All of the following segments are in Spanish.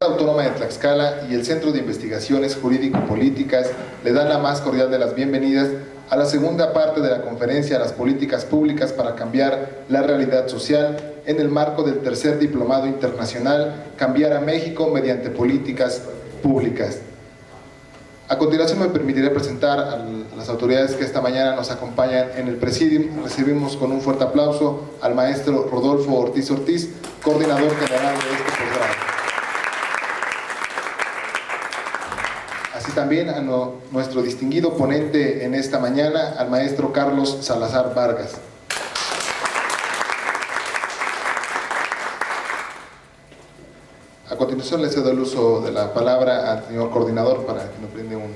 Autónoma de Tlaxcala y el Centro de Investigaciones Jurídico-Políticas le dan la más cordial de las bienvenidas a la segunda parte de la conferencia Las políticas públicas para cambiar la realidad social en el marco del tercer diplomado internacional Cambiar a México mediante políticas públicas. A continuación me permitiré presentar a las autoridades que esta mañana nos acompañan en el presidium. Recibimos con un fuerte aplauso al maestro Rodolfo Ortiz Ortiz, coordinador general de este posgrado. Así también a nuestro distinguido ponente en esta mañana, al maestro Carlos Salazar Vargas. A continuación le cedo el uso de la palabra al señor coordinador para que nos brinde un...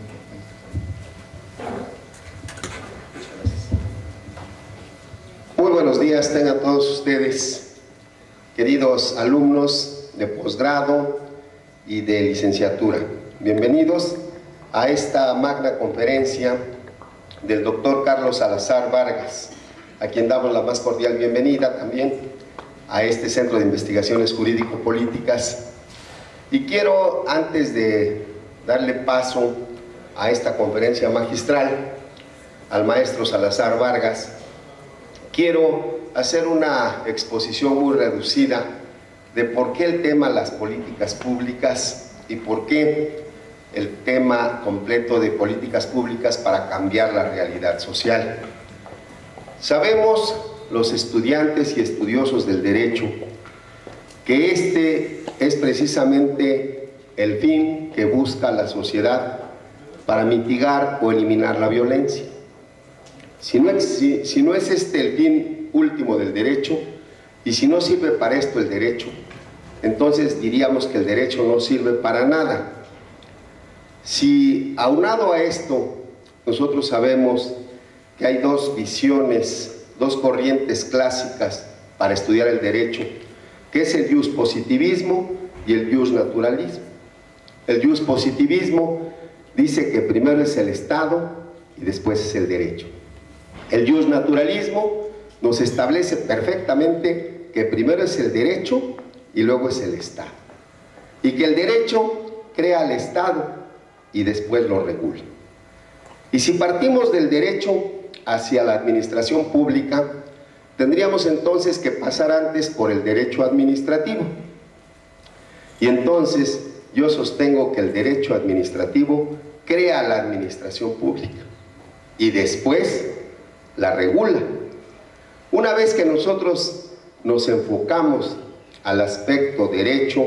Muy buenos días tengan todos ustedes, queridos alumnos de posgrado y de licenciatura. Bienvenidos a esta magna conferencia del doctor Carlos Salazar Vargas, a quien damos la más cordial bienvenida también a este Centro de Investigaciones Jurídico-Políticas. Y quiero, antes de darle paso a esta conferencia magistral al maestro Salazar Vargas, quiero hacer una exposición muy reducida de por qué el tema las políticas públicas y por qué el tema completo de políticas públicas para cambiar la realidad social. Sabemos, los estudiantes y estudiosos del derecho, que este es precisamente el fin que busca la sociedad para mitigar o eliminar la violencia. Si no es este el fin último del derecho, y si no sirve para esto el derecho, entonces diríamos que el derecho no sirve para nada. Si aunado a esto, nosotros sabemos que hay dos visiones, dos corrientes clásicas para estudiar el derecho, que es el iuspositivismo y el iusnaturalismo. El iuspositivismo dice que primero es el Estado y después es el derecho. El iusnaturalismo nos establece perfectamente que primero es el derecho y luego es el Estado. Y que el derecho crea al Estado y después lo regula. Y si partimos del derecho hacia la administración pública, tendríamos entonces que pasar antes por el derecho administrativo. Y entonces yo sostengo que el derecho administrativo crea la administración pública y después la regula. Una vez que nosotros nos enfocamos al aspecto derecho,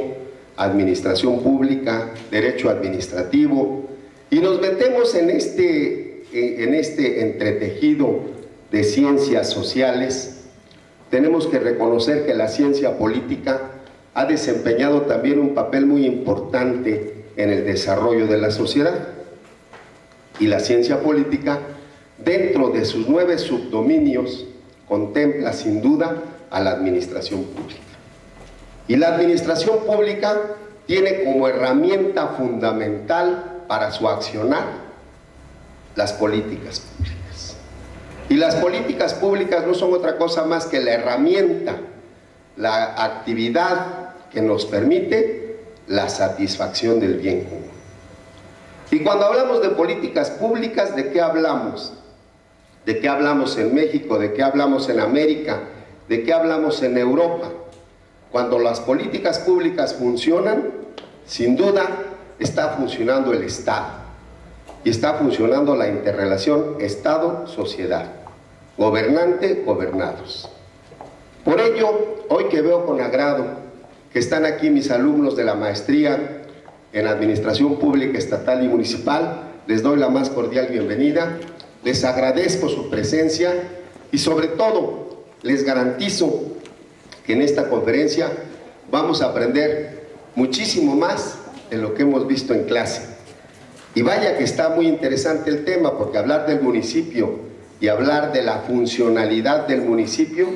administración pública, derecho administrativo, y nos metemos en este entretejido de ciencias sociales, tenemos que reconocer que la ciencia política ha desempeñado también un papel muy importante en el desarrollo de la sociedad. Y la ciencia política, dentro de sus 9 subdominios, contempla sin duda a la administración pública. Y la administración pública tiene como herramienta fundamental para su accionar las políticas públicas. Y las políticas públicas no son otra cosa más que la herramienta, la actividad que nos permite la satisfacción del bien común. Y cuando hablamos de políticas públicas, ¿de qué hablamos? ¿De qué hablamos en México? ¿De qué hablamos en América? ¿De qué hablamos en Europa? Cuando las políticas públicas funcionan, sin duda está funcionando el Estado. Y está funcionando la interrelación Estado-sociedad, gobernante-gobernados. Por ello, hoy que veo con agrado que están aquí mis alumnos de la maestría en Administración Pública Estatal y Municipal, les doy la más cordial bienvenida, les agradezco su presencia y sobre todo les garantizo que en esta conferencia vamos a aprender muchísimo más de lo que hemos visto en clase. Y vaya que está muy interesante el tema, porque hablar del municipio y hablar de la funcionalidad del municipio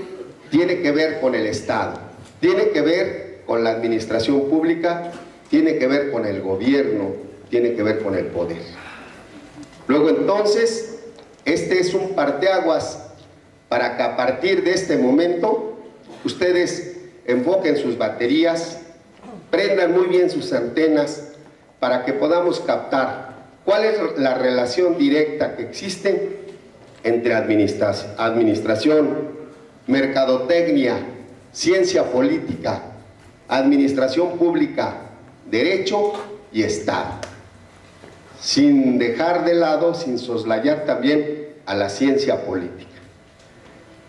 tiene que ver con el Estado, tiene que ver con la administración pública, tiene que ver con el gobierno, tiene que ver con el poder. Luego entonces, este es un parteaguas para que a partir de este momento ustedes enfoquen sus baterías prendan muy bien sus antenas para que podamos captar cuál es la relación directa que existe entre administración, mercadotecnia, ciencia política, administración pública, derecho y Estado, sin dejar de lado, sin soslayar también a la ciencia política.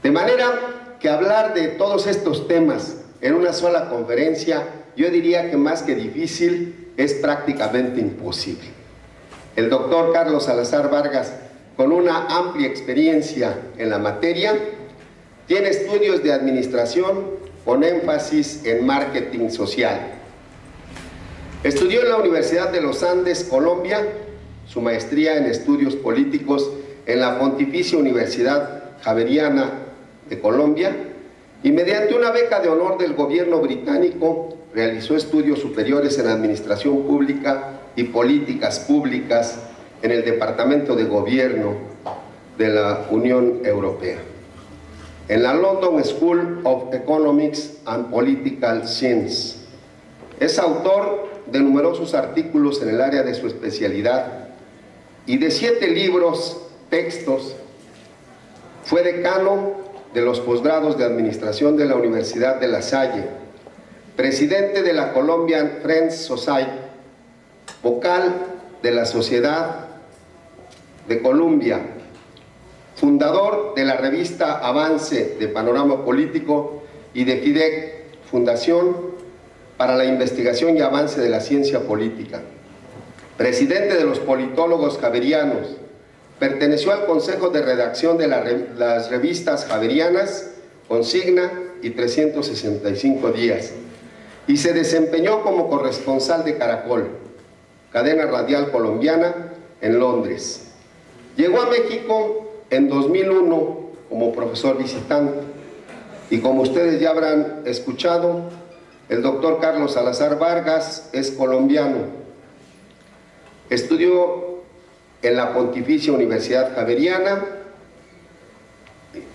De manera que hablar de todos estos temas en una sola conferencia, yo diría que más que difícil, es prácticamente imposible. El doctor Carlos Salazar Vargas, con una amplia experiencia en la materia, tiene estudios de administración con énfasis en marketing social. Estudió en la Universidad de los Andes, Colombia, su maestría en estudios políticos en la Pontificia Universidad Javeriana de Colombia, y mediante una beca de honor del gobierno británico realizó estudios superiores en administración pública y políticas públicas en el Departamento de Gobierno de la Unión Europea, en la London School of Economics and Political Science. Es autor de numerosos artículos en el área de su especialidad y de 7 libros, textos. Fue decano de los posgrados de Administración de la Universidad de La Salle, presidente de la Colombian Friends Society, vocal de la Sociedad de Colombia, fundador de la revista Avance de Panorama Político y de FIDEC, Fundación para la Investigación y Avance de la Ciencia Política, presidente de los Politólogos Javerianos. Perteneció al Consejo de Redacción de las revistas Javerianas, Consigna y 365 días, y se desempeñó como corresponsal de Caracol, cadena radial colombiana, en Londres. Llegó a México en 2001 como profesor visitante, y como ustedes ya habrán escuchado, el doctor Carlos Salazar Vargas es colombiano. Estudió en la Pontificia Universidad Javeriana,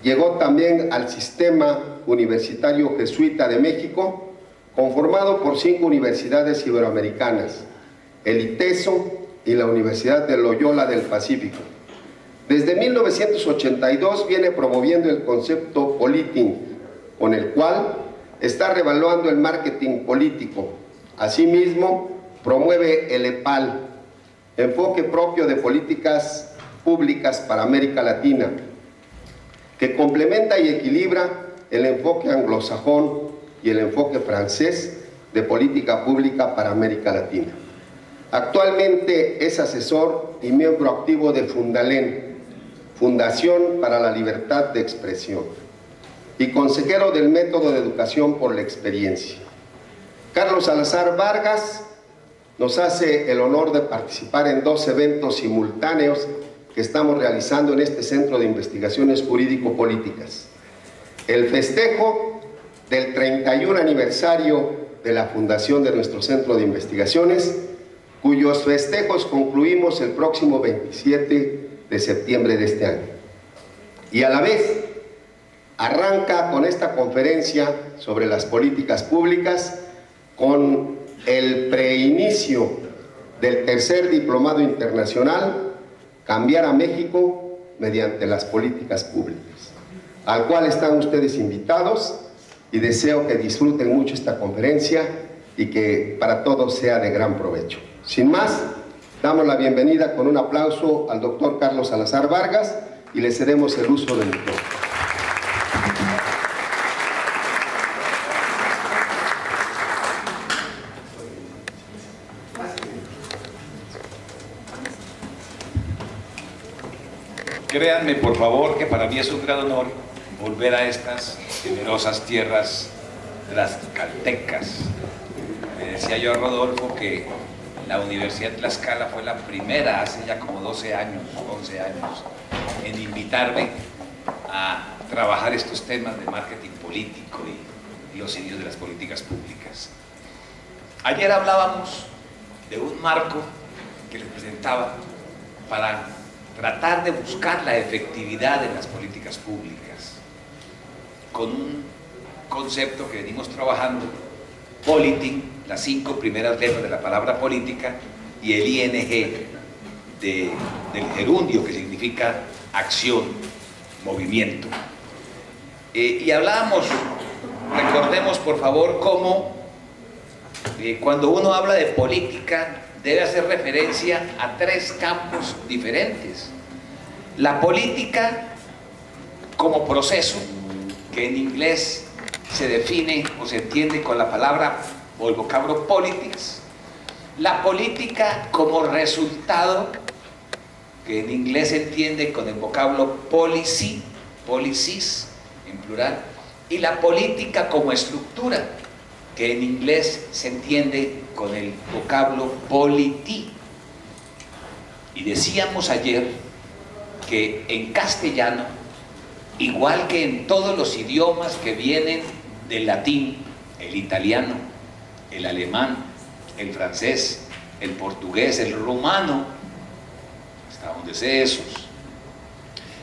llegó también al Sistema Universitario Jesuita de México, conformado por 5 universidades iberoamericanas, el ITESO y la Universidad de Loyola del Pacífico. Desde 1982 viene promoviendo el concepto politing, con el cual está revaluando el marketing político. Asimismo, promueve el EPAL, enfoque propio de políticas públicas para América Latina, que complementa y equilibra el enfoque anglosajón y el enfoque francés de política pública para América Latina. Actualmente es asesor y miembro activo de Fundalén, Fundación para la Libertad de Expresión, y consejero del Método de Educación por la Experiencia. Carlos Salazar Vargas nos hace el honor de participar en 2 eventos simultáneos que estamos realizando en este Centro de Investigaciones Jurídico-Políticas. El festejo del 31 aniversario de la fundación de nuestro Centro de Investigaciones, cuyos festejos concluimos el próximo 27 de septiembre de este año. Y a la vez arranca con esta conferencia sobre las políticas públicas con el preinicio del tercer diplomado internacional, Cambiar a México mediante las políticas públicas, al cual están ustedes invitados, y deseo que disfruten mucho esta conferencia y que para todos sea de gran provecho. Sin más, damos la bienvenida con un aplauso al doctor Carlos Salazar Vargas y le cedemos el uso del micrófono. Créanme, por favor, que para mí es un gran honor volver a estas generosas tierras tlaxcaltecas. Me decía yo a Rodolfo que la Universidad de Tlaxcala fue la primera, hace ya como 12 años, 11 años, en invitarme a trabajar estos temas de marketing político y los inicios de las políticas públicas. Ayer hablábamos de un marco que les presentaba para tratar de buscar la efectividad de las políticas públicas, con un concepto que venimos trabajando polity, las 5 primeras letras de la palabra política, y el ing del gerundio, que significa acción, movimiento. Y hablábamos, recordemos por favor, cómo cuando uno habla de política debe hacer referencia a 3 campos diferentes. La política como proceso, que en inglés se define o se entiende con la palabra o el vocablo politics. La política como resultado, que en inglés se entiende con el vocablo policy, policies en plural, y la política como estructura, que en inglés se entiende con el vocablo polity. Y decíamos ayer que en castellano, igual que en todos los idiomas que vienen del latín, el italiano, el alemán, el francés, el portugués, el rumano, hasta donde sé esos,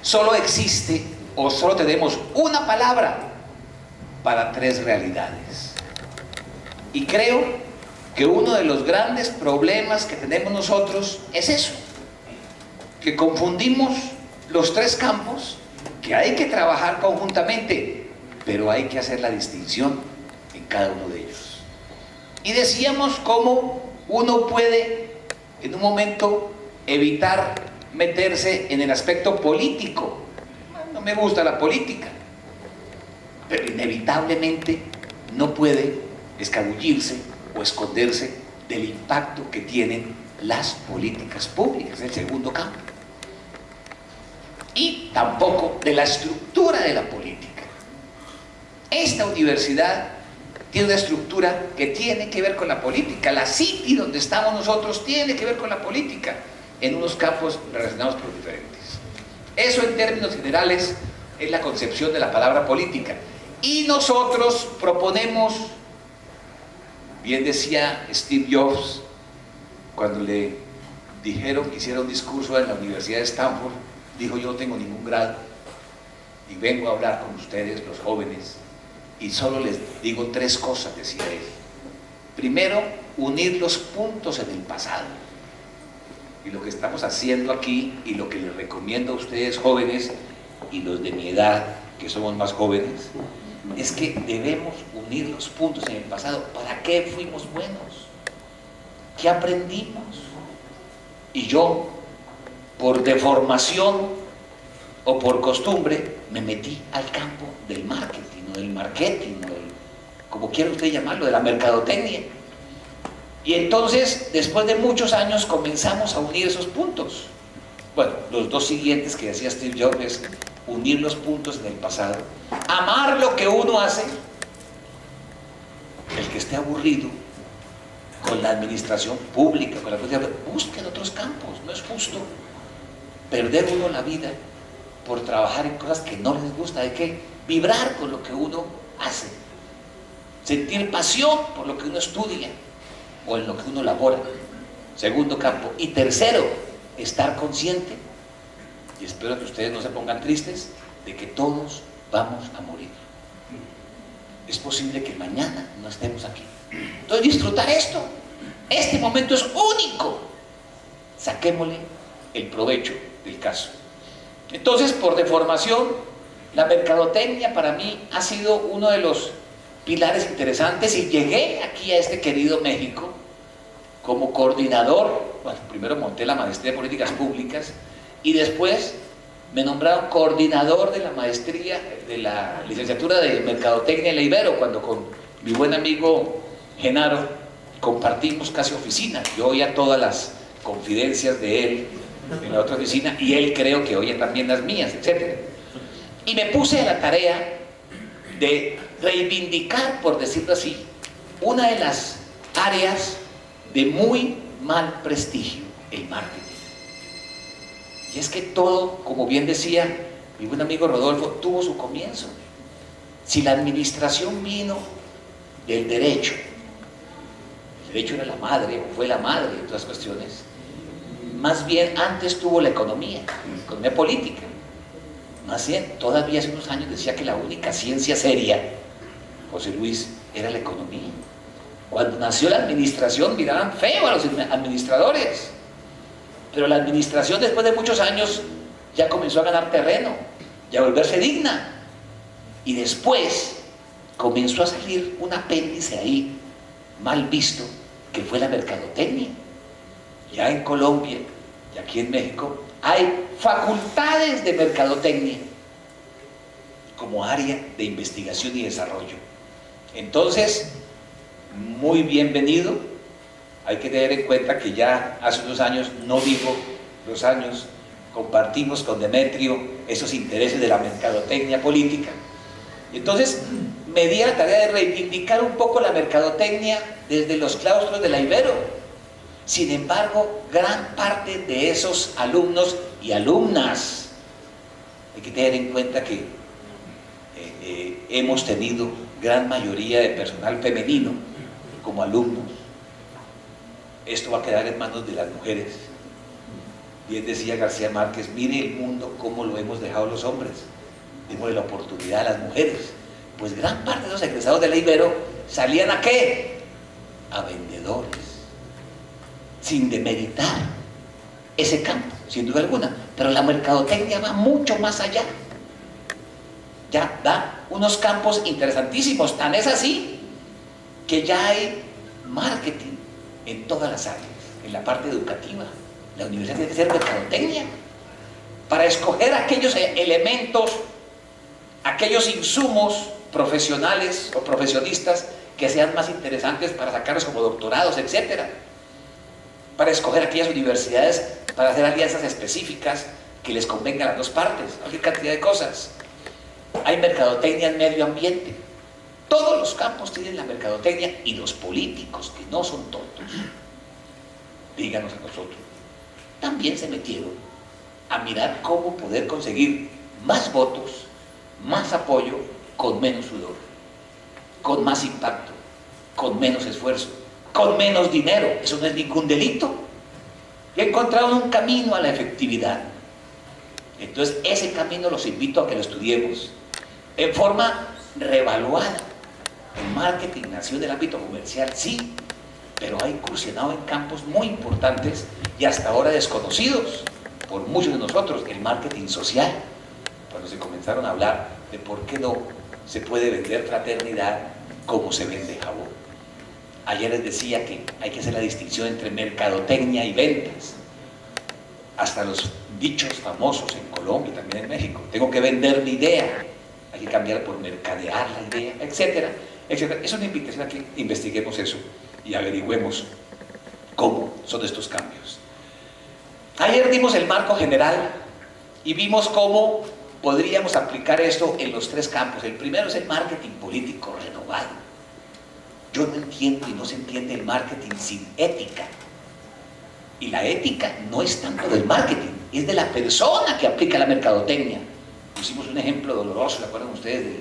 solo existe o solo tenemos una palabra para 3 realidades. Y creo que uno de los grandes problemas que tenemos nosotros es eso, que confundimos los 3 campos, que hay que trabajar conjuntamente, pero hay que hacer la distinción en cada uno de ellos. Y decíamos cómo uno puede en un momento evitar meterse en el aspecto político. No me gusta la política, pero inevitablemente no puede escabullirse o esconderse del impacto que tienen las políticas públicas, el segundo campo. Y tampoco de la estructura de la política. Esta universidad tiene una estructura que tiene que ver con la política. La City donde estamos nosotros tiene que ver con la política, en unos campos relacionados pero diferentes. Eso en términos generales es la concepción de la palabra política. Y nosotros proponemos, bien decía Steve Jobs, cuando le dijeron que hiciera un discurso en la Universidad de Stanford, dijo: yo no tengo ningún grado y vengo a hablar con ustedes, los jóvenes, y solo les digo 3 cosas, decía él. Primero, unir los puntos en el pasado. Y lo que estamos haciendo aquí, y lo que les recomiendo a ustedes jóvenes y los de mi edad, que somos más jóvenes, es que debemos unir los puntos en el pasado. ¿Para qué fuimos buenos? ¿Qué aprendimos? Y yo, por deformación o por costumbre, me metí al campo del marketing, o del marketing, como quiera usted llamarlo, de la mercadotecnia. Y entonces, después de muchos años, comenzamos a unir esos puntos. Bueno, los 2 siguientes que decía Steve Jobs es unir los puntos en el pasado, amar lo que uno hace. El que esté aburrido con la administración pública, con la política, busque en otros campos. No es justo perder uno la vida por trabajar en cosas que no les gusta. Hay que vibrar con lo que uno hace, sentir pasión por lo que uno estudia o en lo que uno labora. Segundo campo. Y tercero, estar consciente, y espero que ustedes no se pongan tristes, de que todos vamos a morir. Es posible que mañana no estemos aquí. Entonces, disfrutar esto. Este momento es único. Saquémosle el provecho del caso. Entonces, por deformación, la mercadotecnia para mí ha sido uno de los pilares interesantes, y llegué aquí a este querido México como coordinador. Bueno, primero monté la maestría de políticas públicas y después me nombraron coordinador de la maestría, de la licenciatura de mercadotecnia en la Ibero, cuando con mi buen amigo Genaro compartimos casi oficina. Yo oía todas las confidencias de él en la otra oficina y él creo que oía también las mías, etc. Y me puse a la tarea de reivindicar, por decirlo así, una de las áreas de muy mal prestigio, el marketing. Y es que todo, como bien decía mi buen amigo Rodolfo, tuvo su comienzo. Si la administración vino del derecho, el derecho era la madre, o fue la madre de todas las cuestiones, más bien antes tuvo la economía política. Más bien, todavía hace unos años decía que la única ciencia seria, José Luis, era la economía. Cuando nació la administración miraban feo a los administradores, pero la administración después de muchos años ya comenzó a ganar terreno y a volverse digna, y después comenzó a salir un apéndice ahí mal visto, que fue la mercadotecnia. Ya en Colombia y aquí en México hay facultades de mercadotecnia como área de investigación y desarrollo. Entonces, muy bienvenido. Hay que tener en cuenta que ya hace unos años, no digo los años, compartimos con Demetrio esos intereses de la mercadotecnia política. Entonces, me di a la tarea de reivindicar un poco la mercadotecnia desde los claustros de la Ibero. Sin embargo, gran parte de esos alumnos y alumnas, hay que tener en cuenta que hemos tenido gran mayoría de personal femenino como alumnos. Esto va a quedar en manos de las mujeres. Bien decía García Márquez, mire el mundo cómo lo hemos dejado los hombres, démosle la oportunidad a las mujeres. Pues gran parte de los egresados de la Ibero salían ¿a qué? A vendedores, sin demeritar ese campo, sin duda alguna, pero la mercadotecnia va mucho más allá. Ya da unos campos interesantísimos, tan es así que ya hay marketing en todas las áreas, en la parte educativa. La universidad tiene que ser mercadotecnia para escoger aquellos elementos, aquellos insumos profesionales o profesionistas que sean más interesantes para sacarlos como doctorados, etcétera, para escoger aquellas universidades para hacer alianzas específicas que les convengan a las dos partes, cualquier cantidad de cosas. Hay mercadotecnia en medio ambiente. Todos los campos tienen la mercadotecnia, y los políticos, que no son tontos, díganos a nosotros, también se metieron a mirar cómo poder conseguir más votos, más apoyo, con menos sudor, con más impacto, con menos esfuerzo, con menos dinero. Eso no es ningún delito. Y encontraron un camino a la efectividad. Entonces, ese camino los invito a que lo estudiemos en forma revaluada. El marketing nació del ámbito comercial, sí, pero ha incursionado en campos muy importantes y hasta ahora desconocidos por muchos de nosotros. El marketing social, cuando se comenzaron a hablar de por qué no se puede vender fraternidad como se vende jabón. Ayer les decía que hay que hacer la distinción entre mercadotecnia y ventas. Hasta los dichos famosos en Colombia y también en México. Tengo que vender mi idea, hay que cambiar por mercadear la idea, etcétera, etcétera. Es una invitación a que investiguemos eso y averigüemos cómo son estos cambios. Ayer dimos el marco general y vimos cómo podríamos aplicar esto en los tres campos. El primero es el marketing político renovado. Yo no entiendo y no se entiende el marketing sin ética. Y la ética no es tanto del marketing, es de la persona que aplica la mercadotecnia. Pusimos un ejemplo doloroso, ¿se acuerdan ustedes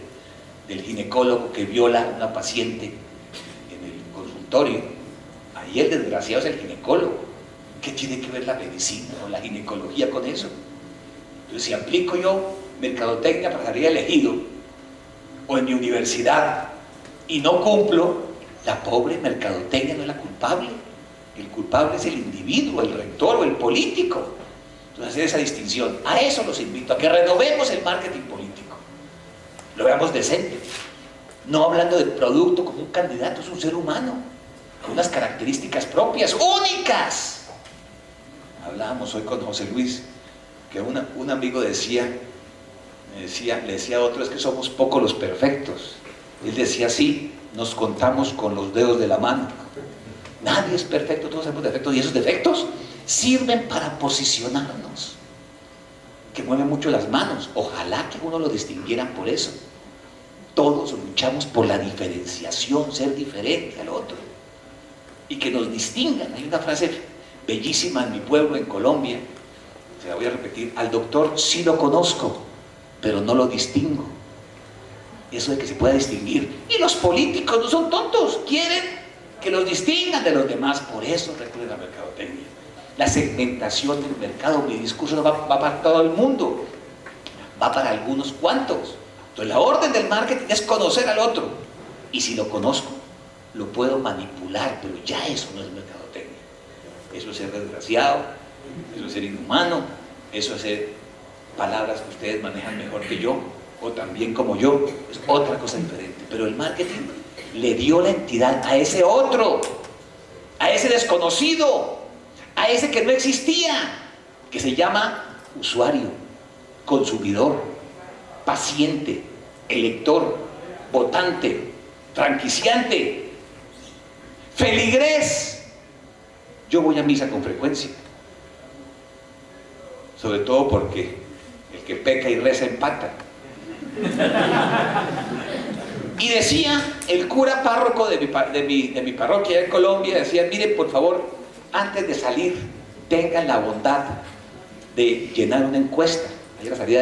del ginecólogo que viola a una paciente en el consultorio? Ahí el desgraciado es el ginecólogo. ¿Qué tiene que ver la medicina o la ginecología con eso? Entonces, si aplico yo mercadotecnia para salir elegido, o en mi universidad, y no cumplo, la pobre mercadotecnia no es la culpable. El culpable es el individuo, el rector o el político. Entonces, hacer esa distinción. A eso los invito, a que renovemos el marketing político. Lo veamos decente. No hablando del producto como un candidato, es un ser humano, con unas características propias, únicas. Hablábamos hoy con José Luis, que un amigo le decía a otro, es que somos pocos los perfectos. Él decía, sí, nos contamos con los dedos de la mano. Nadie es perfecto, todos somos defectos, y esos defectos sirven para posicionarnos, que mueven mucho las manos. Ojalá que uno lo distinguieran por eso. Todos luchamos por la diferenciación, ser diferente al otro, y que nos distingan. Hay una frase bellísima en mi pueblo, en Colombia, se la voy a repetir: al doctor sí lo conozco, pero no lo distingo. Eso de que se pueda distinguir. Y los políticos no son tontos, quieren que los distingan de los demás, por eso recurren a la mercadotecnia. La segmentación del mercado, mi discurso no va para todo el mundo, va para algunos cuantos. Entonces la orden del marketing es conocer al otro, y si lo conozco, lo puedo manipular, pero ya eso no es mercadotecnia. Eso es ser desgraciado, eso es ser inhumano, eso es ser palabras que ustedes manejan mejor que yo, o también como yo, es otra cosa diferente. Pero el marketing le dio la entidad a ese otro, a ese desconocido, a ese que no existía, que se llama usuario, consumidor, paciente, elector, votante, franquiciante, feligrés. Yo voy a misa con frecuencia, sobre todo porque el que peca y reza empata. Y decía el cura párroco de mi parroquia en Colombia, decía: miren, por favor, antes de salir, tengan la bondad de llenar una encuesta a la salida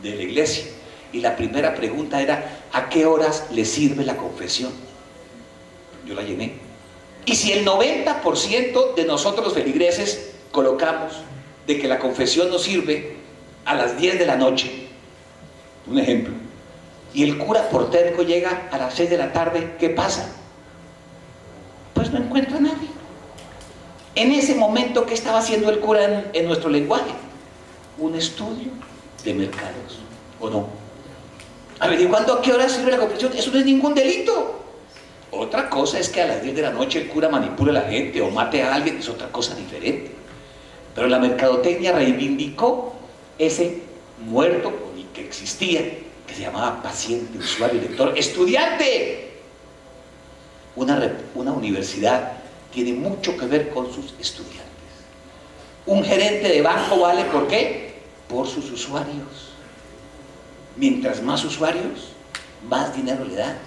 de la iglesia. Y la primera pregunta era: ¿a qué horas les sirve la confesión? Yo la llené. Y si el 90% de nosotros los feligreses colocamos de que la confesión nos sirve a las 10 de la noche, un ejemplo, y el cura por terco llega a las 6 de la tarde, ¿qué pasa? Pues no encuentra a nadie. En ese momento, ¿qué estaba haciendo el cura en nuestro lenguaje? Un estudio de mercados, ¿o no? Averiguando a qué hora sirve la confesión. Eso no es ningún delito. Otra cosa es que a las 10 de la noche el cura manipule a la gente o mate a alguien, es otra cosa diferente. Pero la mercadotecnia reivindicó ese muerto que existía, que se llamaba paciente, usuario, lector, estudiante. Una universidad tiene mucho que ver con sus estudiantes. Un gerente de banco vale ¿por qué? Por sus usuarios. Mientras más usuarios, más dinero le dan.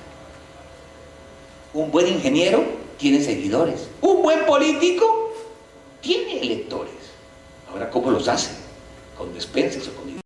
Un buen ingeniero tiene seguidores. Un buen político tiene electores. Ahora, ¿cómo los hace? ¿Con despensas o con